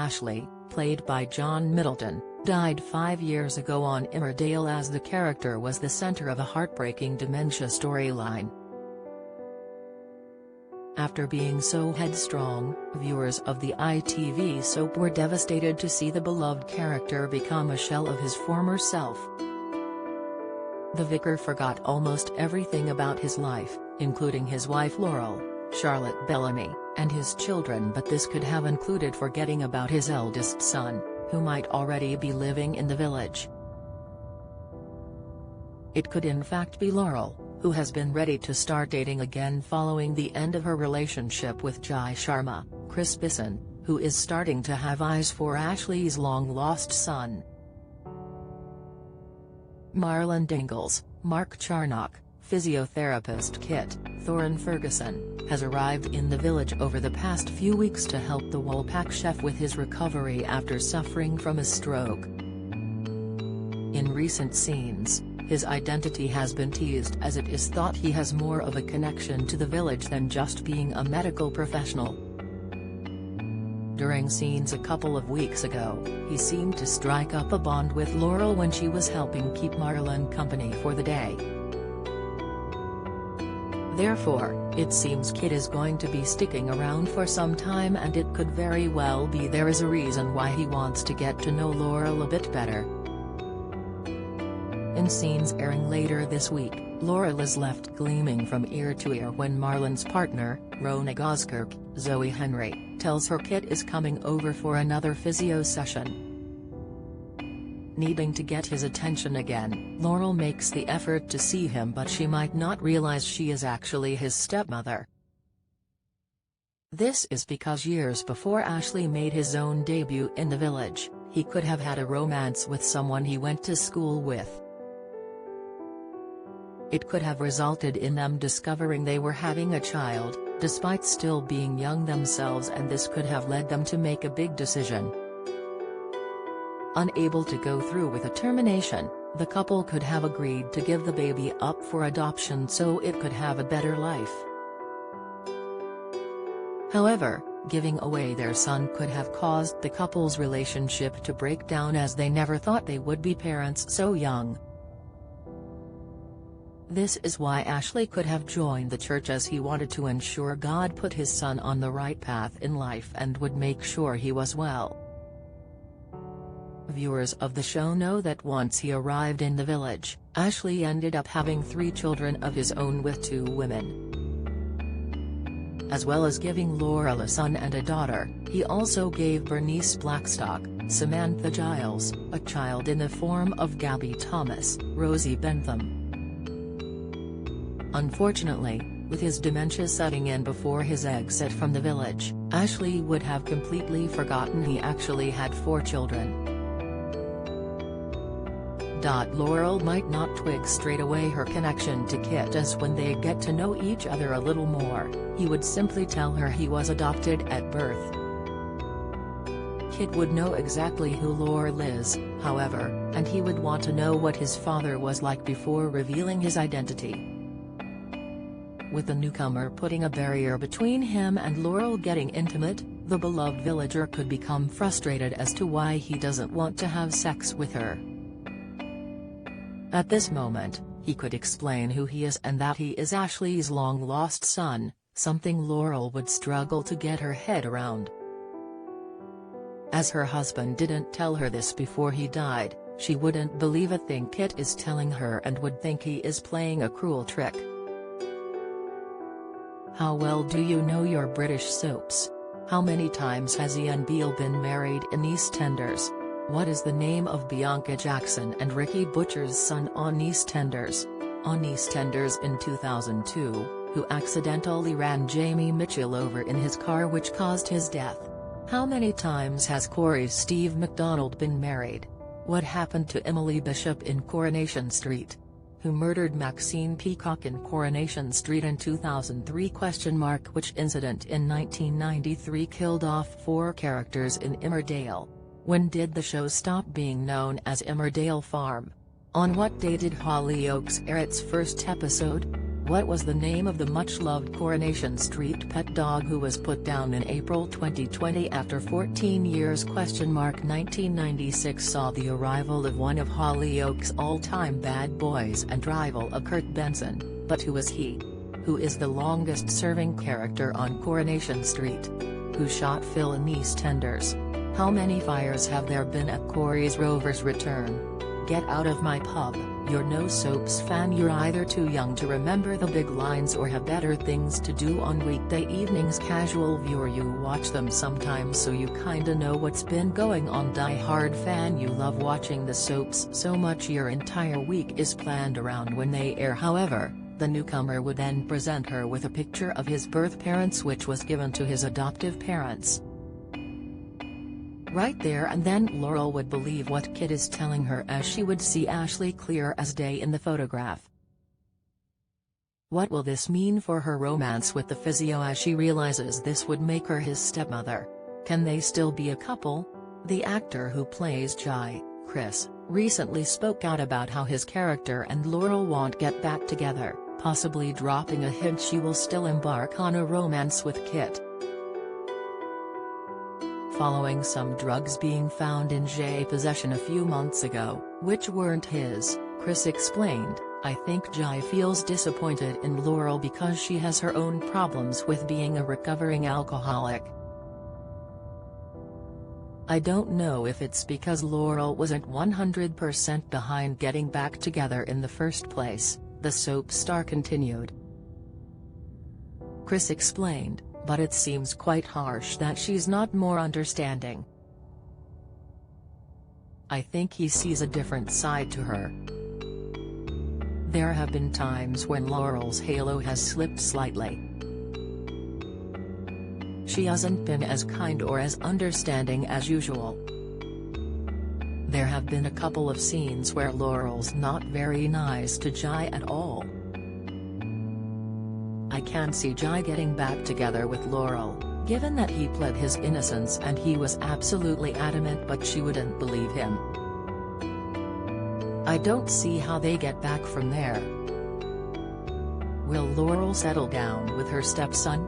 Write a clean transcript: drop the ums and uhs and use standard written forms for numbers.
Ashley, played by John Middleton, died 5 years ago on Emmerdale as the character was the center of a heartbreaking dementia storyline. After being so headstrong, viewers of the ITV soap were devastated to see the beloved character become a shell of his former self. The vicar forgot almost everything about his life, including his wife Laurel, Charlotte Bellamy, and his children, but this could have included forgetting about his eldest son, who might already be living in the village. It could in fact be Laurel, who has been ready to start dating again following the end of her relationship with Jai Sharma, Chris Bisson, who is starting to have eyes for Ashley's long-lost son. Marlon Dingles, Mark Charnock, physiotherapist Kit Thorne-Ferguson, has arrived in the village over the past few weeks to help the Woolpack chef with his recovery after suffering from a stroke. In recent scenes, his identity has been teased as it is thought he has more of a connection to the village than just being a medical professional. During scenes a couple of weeks ago, he seemed to strike up a bond with Laurel when she was helping keep Marlon company for the day. Therefore, it seems Kit is going to be sticking around for some time, and it could very well be there is a reason why he wants to get to know Laurel a bit better. In scenes airing later this week, Laurel is left gleaming from ear to ear when Marlon's partner, Rona Goskirk, Zoe Henry, tells her Kit is coming over for another physio session. Needing to get his attention again, Laurel makes the effort to see him, but she might not realize she is actually his stepmother. This is because years before Ashley made his own debut in the village, he could have had a romance with someone he went to school with. It could have resulted in them discovering they were having a child, despite still being young themselves, and this could have led them to make a big decision. Unable to go through with a termination, the couple could have agreed to give the baby up for adoption so it could have a better life. However, giving away their son could have caused the couple's relationship to break down, as they never thought they would be parents so young. This is why Ashley could have joined the church, as he wanted to ensure God put his son on the right path in life and would make sure he was well. Viewers of the show know that once he arrived in the village, Ashley ended up having 3 children of his own with 2 women. As well as giving Laurel a son and a daughter, he also gave Bernice Blackstock, Samantha Giles, a child in the form of Gabby Thomas, Rosie Bentham. Unfortunately, with his dementia setting in before his exit from the village, Ashley would have completely forgotten he actually had 4 children. Laurel might not twig straight away her connection to Kit, as when they get to know each other a little more, he would simply tell her he was adopted at birth. Kit would know exactly who Laurel is, however, and he would want to know what his father was like before revealing his identity. With the newcomer putting a barrier between him and Laurel getting intimate, the beloved villager could become frustrated as to why he doesn't want to have sex with her. At this moment, he could explain who he is and that he is Ashley's long-lost son, something Laurel would struggle to get her head around. As her husband didn't tell her this before he died, she wouldn't believe a thing Kit is telling her and would think he is playing a cruel trick. How well do you know your British soaps? How many times has Ian Beale been married in EastEnders? What is the name of Bianca Jackson and Ricky Butcher's son on EastEnders? On EastEnders in 2002, who accidentally ran Jamie Mitchell over in his car, which caused his death? How many times has Corey's Steve MacDonald been married? What happened to Emily Bishop in Coronation Street? Who murdered Maxine Peacock in Coronation Street in 2003? Which incident in 1993 killed off 4 characters in Emmerdale? When did the show stop being known as Emmerdale Farm? On what day did Hollyoaks air its first episode? What was the name of the much-loved Coronation Street pet dog who was put down in April 2020 after 14 years? 1996 saw the arrival of one of Hollyoaks' all-time bad boys and rival of Kurt Benson, but who is he? Who is the longest-serving character on Coronation Street? Who shot Phil in EastEnders? How many fires have there been at Corey's Rover's return? Get out of my pub, you're no soaps fan. You're either too young to remember the big lines or have better things to do on weekday evenings. Casual viewer, you watch them sometimes so you kinda know what's been going on. Die-hard fan, you love watching the soaps so much your entire week is planned around when they air. However, the newcomer would then present her with a picture of his birth parents, which was given to his adoptive parents. Right there and then Laurel would believe what Kit is telling her, as she would see Ashley clear as day in the photograph. What will this mean for her romance with the physio as she realizes this would make her his stepmother? Can they still be a couple? The actor who plays Jai, Chris, recently spoke out about how his character and Laurel won't get back together, possibly dropping a hint she will still embark on a romance with Kit. Following some drugs being found in Jai's possession a few months ago, which weren't his, Chris explained, "I think Jai feels disappointed in Laurel because she has her own problems with being a recovering alcoholic. I don't know if it's because Laurel wasn't 100% behind getting back together in the first place," the soap star continued. Chris explained, "But it seems quite harsh that she's not more understanding. I think he sees a different side to her. There have been times when Laurel's halo has slipped slightly. She hasn't been as kind or as understanding as usual. There have been a couple of scenes where Laurel's not very nice to Jai at all. I can't see Jai getting back together with Laurel, given that he pled his innocence and he was absolutely adamant, but she wouldn't believe him. I don't see how they get back from there. Will Laurel settle down with her stepson?